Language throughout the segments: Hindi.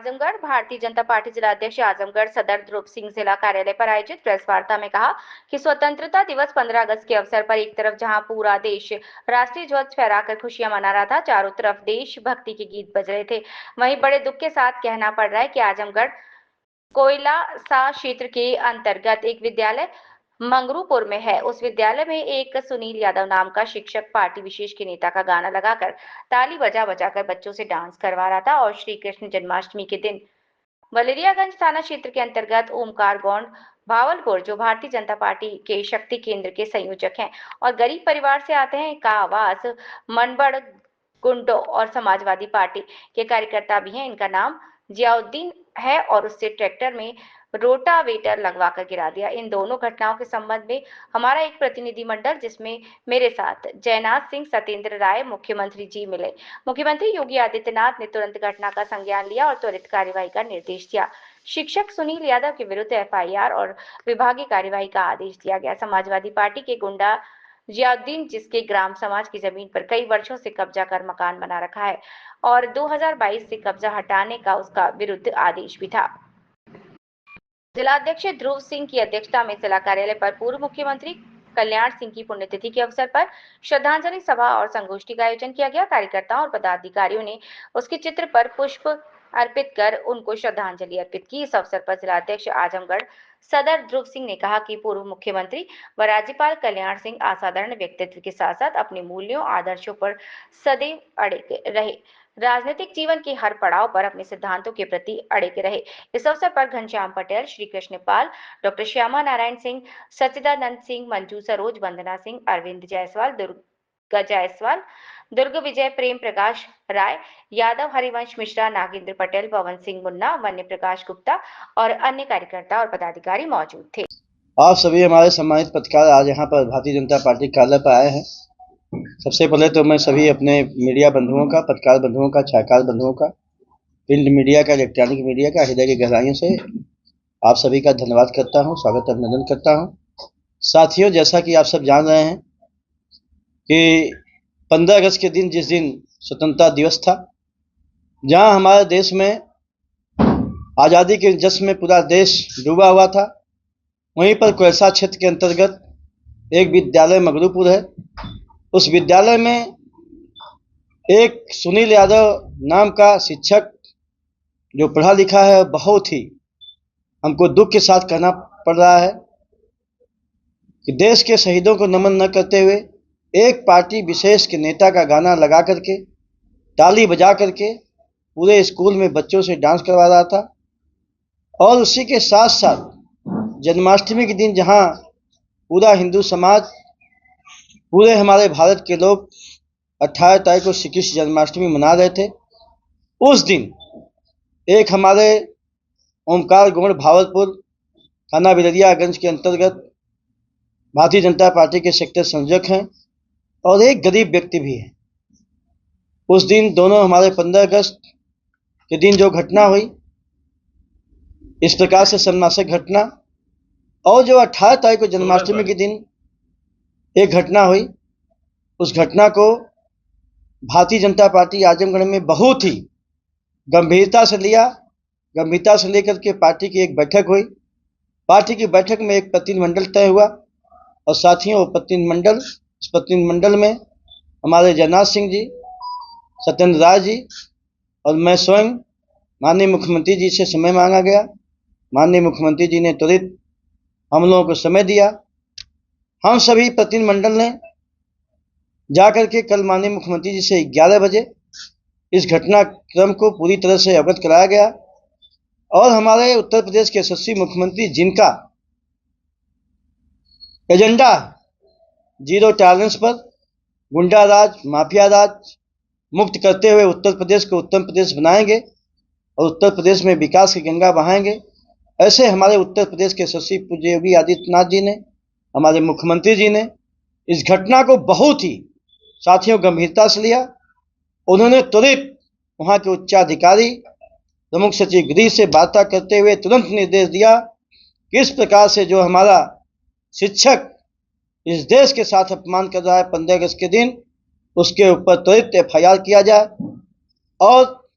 आजमगढ़। भारतीय जनता पार्टी जिला अध्यक्ष आजमगढ़ सदर ध्रुव सिंह जिला कार्यालय पर आयोजित प्रेस वार्ता में कहा कि स्वतंत्रता दिवस 15 अगस्त के अवसर पर एक तरफ जहां पूरा देश राष्ट्रीय ध्वज फहराकर खुशियां मना रहा था, चारों तरफ देशभक्ति के गीत बज रहे थे। वहीं बड़े दुख के साथ कहना पड़ रहा है कि आजमगढ़ कोयला क्षेत्र के अंतर्गत एक विद्यालय मंगरूपुर में है। उस विद्यालय में एक सुनील यादव नाम का शिक्षक पार्टी विशेष के नेता का गाना लगाकर ताली बजा बजाकर बच्चों से डांस करवा रहा था और श्री कृष्ण जन्माष्टमी के दिन वलेरियागंज थाना क्षेत्र के अंतर्गत ओमकार गौंड भावलपुर, जो भारतीय जनता पार्टी के शक्ति केंद्र के संयोजक हैं और गरीब परिवार से आते हैं, का आवास मनबड़ गुंडो और समाजवादी पार्टी के कार्यकर्ता भी हैं। इनका नाम जियाउद्दीन है और उससे ट्रैक्टर में रोटावेटर लगवाकर गिरा दिया। इन दोनों घटनाओं के संबंध में हमारा एक प्रतिनिधिमंडल, जिसमें मेरे साथ जयनाथ सिंह, सत्येंद्र राय, मुख्यमंत्री जी मिले। मुख्यमंत्री योगी आदित्यनाथ ने तुरंत घटना का संज्ञान लिया और त्वरित कार्यवाही का निर्देश दिया। शिक्षक सुनील यादव के विरुद्ध एफआईआर और विभागीय कार्यवाही का आदेश दिया गया। समाजवादी पार्टी के गुंडा जियाउद्दीन, जिसके ग्राम समाज की जमीन पर कई वर्षों से कब्जा कर मकान बना रखा है और 2022 से कब्जा हटाने का उसका विरुद्ध आदेश भी था। जिला अध्यक्ष ध्रुव सिंह की अध्यक्षता में जिला कार्यालय पर पूर्व मुख्यमंत्री कल्याण सिंह की पुण्यतिथि के अवसर पर श्रद्धांजलि सभा और संगोष्ठी का आयोजन किया गया। कार्यकर्ताओं और पदाधिकारियों ने उसके चित्र पर पुष्प अर्पित कर उनको श्रद्धांजलि अर्पित की। इस अवसर पर जिला अध्यक्ष आजमगढ़ सदर ध्रुव सिंह ने कहा कि पूर्व मुख्यमंत्री व राज्यपाल कल्याण सिंह असाधारण व्यक्तित्व के साथ साथ अपने मूल्यों आदर्शों पर सदैव अड़े रहे, राजनीतिक जीवन के हर पड़ाव पर अपने सिद्धांतों के प्रति अड़े रहे। इस अवसर पर घनश्याम पटेल, श्री कृष्ण पाल, डॉक्टर श्यामा नारायण सिंह, सच्चिदानंद सिंह, मंजू सरोज, वंदना सिंह, अरविंद जायसवाल, दुर्गा जायसवाल, दुर्ग विजय, प्रेम प्रकाश राय, यादव हरिवंश मिश्रा, नागेंद्र पटेल, पवन सिंह मुन्ना, वन्य प्रकाश गुप्ता और अन्य कार्यकर्ता और पदाधिकारी मौजूद थे। आप सभी हमारे सम्मानित पत्रकार आज यहाँ पर भारतीय जनता पार्टी कार्यालय पर आए हैं। सबसे पहले तो मैं सभी अपने मीडिया बंधुओं का, पत्रकार बंधुओं का, छायाकार बंधुओं का, प्रिंट मीडिया का, इलेक्ट्रॉनिक मीडिया का हृदय की गहराइयों से आप सभी का धन्यवाद करता हूँ, स्वागत अभिनंदन करता हूँ। साथियों, जैसा कि आप सब जान रहे हैं कि 15 अगस्त के दिन, जिस दिन स्वतंत्रता दिवस था, जहाँ हमारे देश में आज़ादी के जश्न में पूरा देश डूबा हुआ था, वहीं पर कोयला क्षेत्र के अंतर्गत एक विद्यालय मंगरूपुर है। उस विद्यालय में एक सुनील यादव नाम का शिक्षक जो पढ़ा लिखा है, बहुत ही हमको दुख के साथ कहना पड़ रहा है कि देश के शहीदों को नमन न करते हुए एक पार्टी विशेष के नेता का गाना लगा करके, ताली बजा करके पूरे स्कूल में बच्चों से डांस करवा रहा था। और उसी के साथ साथ जन्माष्टमी के दिन, जहां पूरा हिंदू समाज, पूरे हमारे भारत के लोग 18 तारीख को श्री कृष्ण जन्माष्टमी मना रहे थे, उस दिन एक हमारे ओमकार गौंड भावलपुर थाना वलेरियागंज के अंतर्गत भारतीय जनता पार्टी के सेक्टर संयोजक हैं और एक गरीब व्यक्ति भी है। उस दिन दोनों हमारे 15 अगस्त के दिन जो घटना हुई, इस प्रकार से शर्मनाशक घटना, और जो 18 तारीख को जन्माष्टमी के दिन एक घटना हुई, उस घटना को भारतीय जनता पार्टी आजमगढ़ में बहुत ही गंभीरता से लिया। गंभीरता से लेकर के पार्टी की एक बैठक हुई। पार्टी की बैठक में एक प्रतिनिधिमंडल तय हुआ और साथियों, इस प्रतिनिधिमंडल में हमारे जयनाथ सिंह जी, सत्येंद्र राय जी और मैं स्वयं माननीय मुख्यमंत्री जी से समय मांगा गया। माननीय मुख्यमंत्री जी ने तुरंत हम लोगों को समय दिया। हम सभी प्रतिनिधिमंडल ने जाकर के कल माननीय मुख्यमंत्री जी से 11 बजे इस घटनाक्रम को पूरी तरह से अवगत कराया गया और हमारे उत्तर प्रदेश के यशस्वी मुख्यमंत्री, जिनका एजेंडा जीरो टॉलरेंस पर गुंडा राज, माफिया राज मुक्त करते हुए उत्तर प्रदेश को उत्तम प्रदेश बनाएंगे और उत्तर प्रदेश में विकास की गंगा बहाएंगे, ऐसे हमारे उत्तर प्रदेश के यशस्वी पूज्य योगी आदित्यनाथ जी ने, हमारे मुख्यमंत्री जी ने इस घटना को बहुत ही साथियों गंभीरता से लिया। उन्होंने तुरंत वहाँ के उच्चाधिकारी प्रमुख सचिव गृह से वार्ता करते हुए तुरंत निर्देश दिया कि इस प्रकार से जो हमारा शिक्षक इस देश के साथ अपमान कर रहा है 15 अगस्त के दिन, उसके ऊपर त्वरित एफआईआर किया जाए और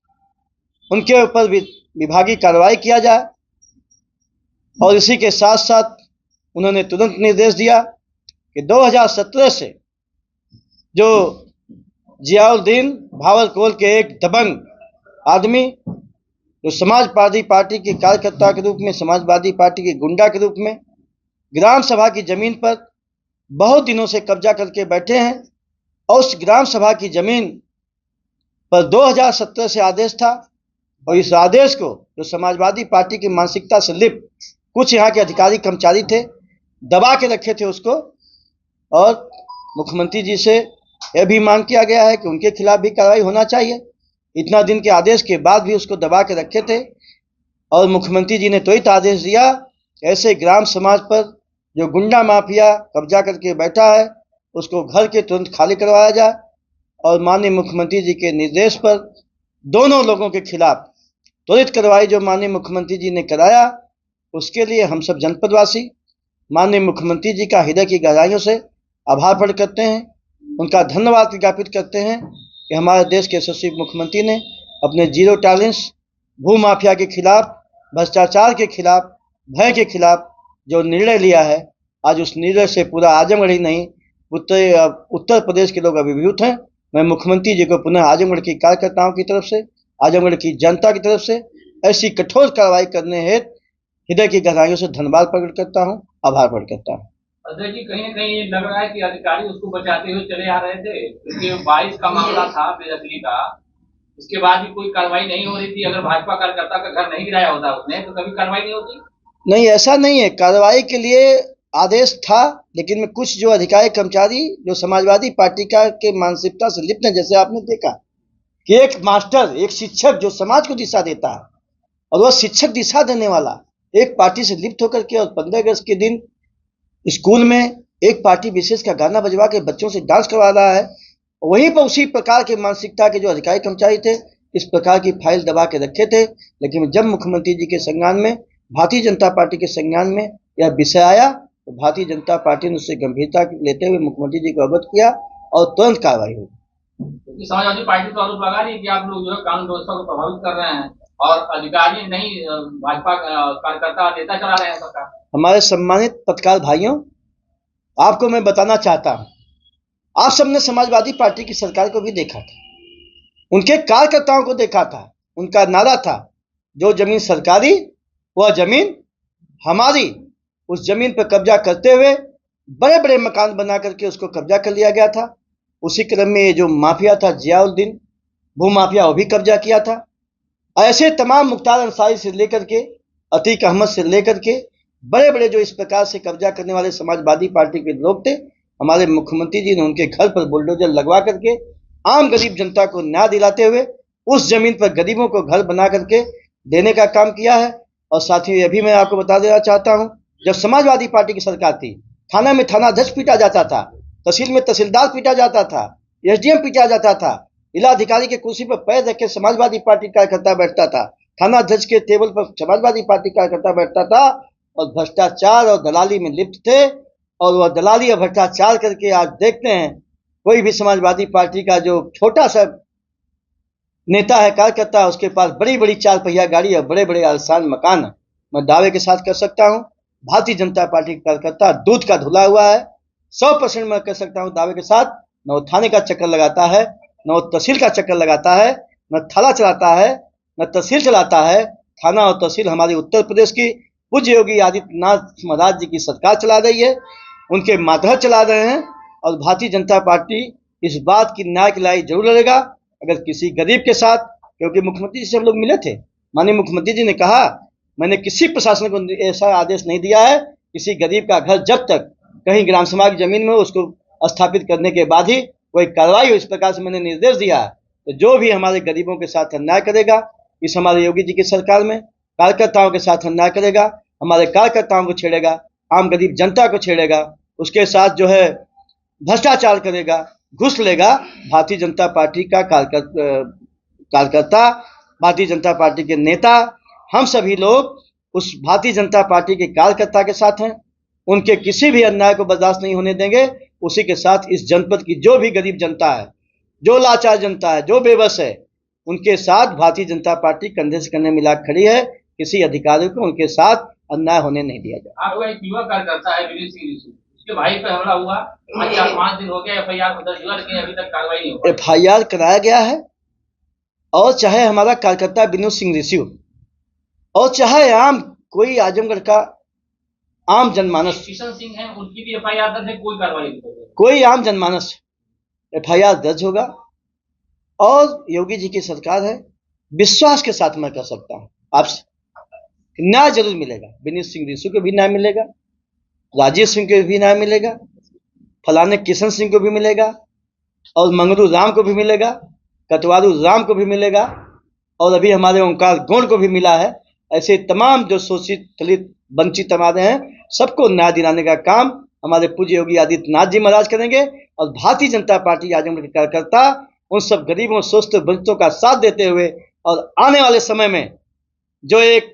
उनके ऊपर भी विभागीय कार्रवाई किया जाए। और इसी के साथ साथ उन्होंने तुरंत निर्देश दिया कि 2017 से जो जियाउद्दीन भावलकोल के एक दबंग आदमी जो समाजवादी पार्टी के कार्यकर्ता के रूप में, समाजवादी पार्टी के गुंडा के रूप में ग्राम सभा की जमीन पर बहुत दिनों से कब्जा करके बैठे हैं, और उस ग्राम सभा की जमीन पर 2017 से आदेश था, और इस आदेश को जो समाजवादी पार्टी की मानसिकता से लिप्त कुछ यहाँ के अधिकारी कर्मचारी थे, दबा के रखे थे उसको। और मुख्यमंत्री जी से यह भी मांग किया गया है कि उनके खिलाफ भी कार्रवाई होना चाहिए। इतना दिन के आदेश के बाद भी उसको दबा के रखे थे, और मुख्यमंत्री जी ने त्वरित आदेश दिया ऐसे ग्राम समाज पर जो गुंडा माफिया कब्जा करके बैठा है उसको घर के तुरंत खाली करवाया जाए। और माननीय मुख्यमंत्री जी के निर्देश पर दोनों लोगों के खिलाफ त्वरित कार्रवाई जो माननीय मुख्यमंत्री जी ने कराया, उसके लिए हम सब जनपदवासी माननीय मुख्यमंत्री जी का हृदय की गहराइयों से आभार प्रकट करते हैं, उनका धन्यवाद ज्ञापित करते हैं कि हमारे देश के यशस्वी मुख्यमंत्री ने अपने जीरो टॉलरेंस भू माफिया के खिलाफ, भ्रष्टाचार के खिलाफ, भय के खिलाफ जो निर्णय लिया है, आज उस निर्णय से पूरा आजमगढ़ ही नहीं उत्तर प्रदेश के लोग अभिभूत हैं। मैं मुख्यमंत्री जी को पुनः आजमगढ़ की कार्यकर्ताओं की तरफ से, आजमगढ़ की जनता की तरफ से ऐसी कठोर कार्रवाई करने हेतु हृदय की गहराइयों से धन्यवाद प्रकट करता हूँ, आभार प्रकट करता हूँ। अजय जी, कहीं न कहीं लग रहा है कि अधिकारी उसको बचाते हुए चले आ रहे थे, क्योंकि 22 का मामला था बेदखली का, उसके बाद भी कोई कार्रवाई नहीं हो रही थी। अगर भाजपा कार्यकर्ता का घर नहीं गिराया होता उसने तो कभी कार्रवाई नहीं होती। नहीं, ऐसा नहीं है, कार्रवाई के लिए आदेश था, लेकिन में कुछ जो अधिकारी कर्मचारी जो समाजवादी पार्टी का के मानसिकता से लिप्त हैं, जैसे आपने देखा कि एक मास्टर, एक शिक्षक जो समाज को दिशा देता है, और वह शिक्षक दिशा देने वाला एक पार्टी से लिप्त होकर के, और 15 अगस्त के दिन स्कूल में एक पार्टी विशेष का गाना बजवा के बच्चों से डांस करवा रहा है, वहीं पर उसी प्रकार के मानसिकता के जो अधिकारी कर्मचारी थे इस प्रकार की फाइल दबा के रखे थे। लेकिन जब मुख्यमंत्री जी के संज्ञान में, भारतीय जनता पार्टी के संज्ञान में यह विषय आया तो भारतीय जनता पार्टी ने उससे गंभीरता लेते हुए मुख्यमंत्री जी को अवगत किया और तुरंत कार्रवाई हुई। समाजवादी पार्टी तो आरोप लगा रही है कि आप लोग जो है कानून व्यवस्था को प्रभावित कर रहे हैं और अधिकारी नहीं, भाजपा कार्यकर्ता नेता चला रहे हैं सरकार। हमारे सम्मानित पत्रकार भाइयों, आपको मैं बताना चाहता हूं, आप सबने समाजवादी पार्टी की सरकार को भी देखा था, उनके कार्यकर्ताओं को देखा था। उनका नारा था जो जमीन सरकारी वह जमीन हमारी। उस जमीन पर कब्जा करते हुए बड़े बड़े मकान बना करके उसको कब्जा कर लिया गया था। उसी क्रम में ये जो माफिया था जियाउद्दीन भू माफिया, वो भी कब्जा किया था। ऐसे तमाम मुख्तार अंसारी से लेकर के अतीक अहमद से लेकर के बड़े बड़े जो इस प्रकार से कब्जा करने वाले समाजवादी पार्टी के लोग थे, हमारे मुख्यमंत्री जी ने उनके घर पर बुलडोजर लगवा करके आम गरीब जनता को न्याय दिलाते हुए उस जमीन पर गरीबों को घर बना करके देने का काम किया है। और साथ ही अभी मैं आपको बता देना चाहता हूं, जब समाजवादी पार्टी की सरकार थी, थाना में थानाध्यक्ष पीटा जाता था, तहसील में तहसीलदार पीटा जाता था, एसडीएम पीटा जाता था, जिला अधिकारी के कुर्सी पर पैर रख के समाजवादी पार्टी कार्यकर्ता बैठता था, थानाध्यक्ष के टेबल पर समाजवादी पार्टी कार्यकर्ता बैठता था, और भ्रष्टाचार और दलाली में लिप्त थे। और वह दलाली और भ्रष्टाचार करके आज देखते हैं कोई भी समाजवादी पार्टी का जो छोटा सा नेता है, कार्यकर्ता है, उसके पास बड़ी बड़ी 4 पहिया गाड़ी और बड़े बड़े आलीशान मकान है। मैं दावे के साथ कर सकता हूं, भारतीय जनता पार्टी का कार्यकर्ता दूध का धुला हुआ है। 100% मैं कह सकता हूं दावे के साथ, न वो थाने का चक्कर लगाता है, न वो तहसील का चक्कर लगाता है, न थाना चलाता है, न तहसील चलाता है। थाना और तहसील हमारी उत्तर प्रदेश की पूज्य योगी आदित्यनाथ महाराज जी की सरकार चला रही है, उनके मातहत चला रहे हैं। और भारतीय जनता पार्टी इस बात की न्याय की लड़ाई जरूर लड़ेगा। अगर किसी गरीब के साथ, क्योंकि मुख्यमंत्री जी से हम लोग मिले थे, माननीय मुख्यमंत्री जी ने कहा मैंने किसी प्रशासन को ऐसा आदेश नहीं दिया है, किसी गरीब का घर जब तक कहीं ग्राम सभा की जमीन में उसको स्थापित करने के बाद ही कोई कार्रवाई हो, इस प्रकार से मैंने निर्देश दिया है। तो जो भी हमारे गरीबों के साथ अन्याय करेगा, इस हमारे योगी जी की सरकार में कार्यकर्ताओं के साथ अन्याय करेगा, हमारे कार्यकर्ताओं को छेड़ेगा, आम गरीब जनता को छेड़ेगा, उसके साथ जो है भ्रष्टाचार करेगा, घुस लेगा, भारतीय जनता पार्टी का कार्यकर्ता, भारतीय जनता पार्टी के नेता, हम सभी लोग उस भारतीय जनता पार्टी के कार्यकर्ता के साथ हैं। उनके किसी भी अन्याय को बर्दाश्त नहीं होने देंगे। उसी के साथ इस जनपद की जो भी गरीब जनता है, जो लाचार जनता है, जो बेबस है, उनके साथ भारतीय जनता पार्टी कंधे से कंधे मिला खड़ी है। किसी अधिकारी को उनके साथ अन्याय होने नहीं दिया जाए। आपका एक युवा कार्यकर्ता है विनीत सिंह ऋषि, उसके भाई पे हमला हुआ, आज 4-5 दिन हो गया FIR दर्ज हुआ, लेकिन अभी तक कार्रवाई नहीं हुई। FIR कराया गया है, और चाहे हमारा कार्यकर्ता विनोद सिंह ऋषि हो, और चाहे आम कोई आजमगढ़ का आम जनमानस, किशन सिंह है, उनकी भी FIR दर्ज है, कोई कार्रवाई नहीं हुई। कोई आम जनमानस FIR दर्ज होगा। और योगी जी की सरकार है, विश्वास के साथ मैं कर सकता हूँ आपसे, न्याय जरूर मिलेगा। विनीत सिंह ऋषि को भी न्याय मिलेगा, राजीव सिंह को भी न्याय मिलेगा, फलाने किशन सिंह को भी मिलेगा, और मंगरू राम को भी मिलेगा, कटवारू राम को भी मिलेगा, और अभी हमारे ओंकार गौड़ को भी मिला है। ऐसे तमाम जो शोषित दलित वंचित हमारे हैं, सबको न्याय दिलाने का काम हमारे पूज्य योगी आदित्यनाथ जी महाराज करेंगे। और भारतीय जनता पार्टी आजमगढ़ के कार्यकर्ता उन सब गरीबों शोषित वंचितों का साथ देते हुए, और आने वाले समय में जो एक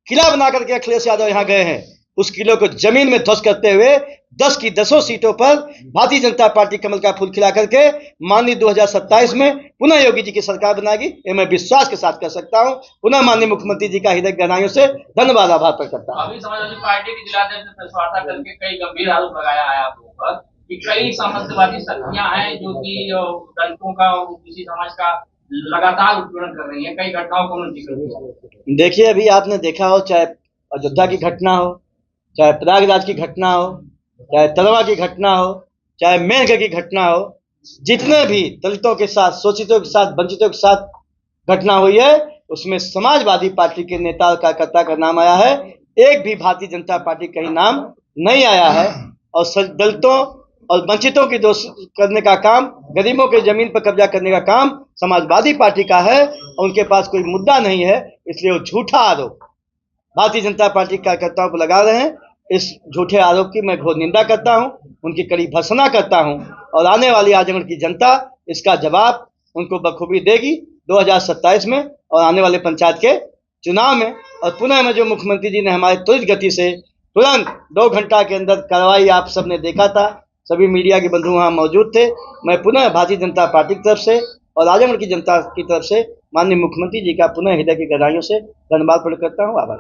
किला बना करके अखिलेश यादव यहाँ गए हैं, उस किले को जमीन में ध्वस्त करते हुए 10 की 10 सीटों पर भारतीय जनता पार्टी कमल का फूल खिला करके माननीय 2027 में पुनः योगी जी की सरकार बनाएगी। ये मैं विश्वास के साथ कर सकता हूँ। पुनः माननीय मुख्यमंत्री जी का हृदय गहराइयों से धन्यवाद आभार प्रकट करता हूँ। अभी समाजवादी पार्टी के जिलाध्यक्ष ने प्रेस वार्ता करके कई गंभीर आरोप लगाया है आप लोगों पर कि कई सामंतवादी शक्तियां हैं जो कि दलितों का और किसी समाज का लगातार उत्पीड़न कर रही है। कई घटनाओं को उन्होंने जिक्र किया। देखिए, अभी आपने देखा हो, चाहे अयोध्या की घटना हो, चाहे प्रयागराज की घटना हो, चाहे तलवा की घटना हो, चाहे मेरठ की घटना हो, जितने भी दलितों के साथ, शोषितों के साथ, वंचितों के साथ घटना हुई है, उसमें समाजवादी पार्टी के नेता और कार्यकर्ता का नाम आया है। एक भी भारतीय जनता पार्टी का ही नाम नहीं आया है। और दलितों और वंचितों की दोष करने का काम, गरीबों के जमीन पर कब्जा करने का काम समाजवादी पार्टी का है, और उनके पास कोई मुद्दा नहीं है, इसलिए वो झूठा आरोप भारतीय जनता पार्टी के कार्यकर्ताओं को लगा रहे हैं। इस झूठे आरोप की मैं घोर निंदा करता हूं, उनकी कड़ी भर्त्सना करता हूं, और आने वाली आजमगढ़ की जनता इसका जवाब उनको बखूबी देगी 2027 में और आने वाले पंचायत के चुनाव में। और पुनः में जो मुख्यमंत्री जी ने हमारे त्वरित गति से तुरंत 2 घंटा के अंदर कार्रवाई आप सबने देखा था, सभी मीडिया के बंधु वहाँ मौजूद थे। मैं पुनः भारतीय जनता पार्टी की तरफ से और आजमगढ़ की जनता की तरफ से माननीय मुख्यमंत्री जी का पुनः हृदय की गहराइयों से धन्यवाद प्रकट करता हूँ। आभार।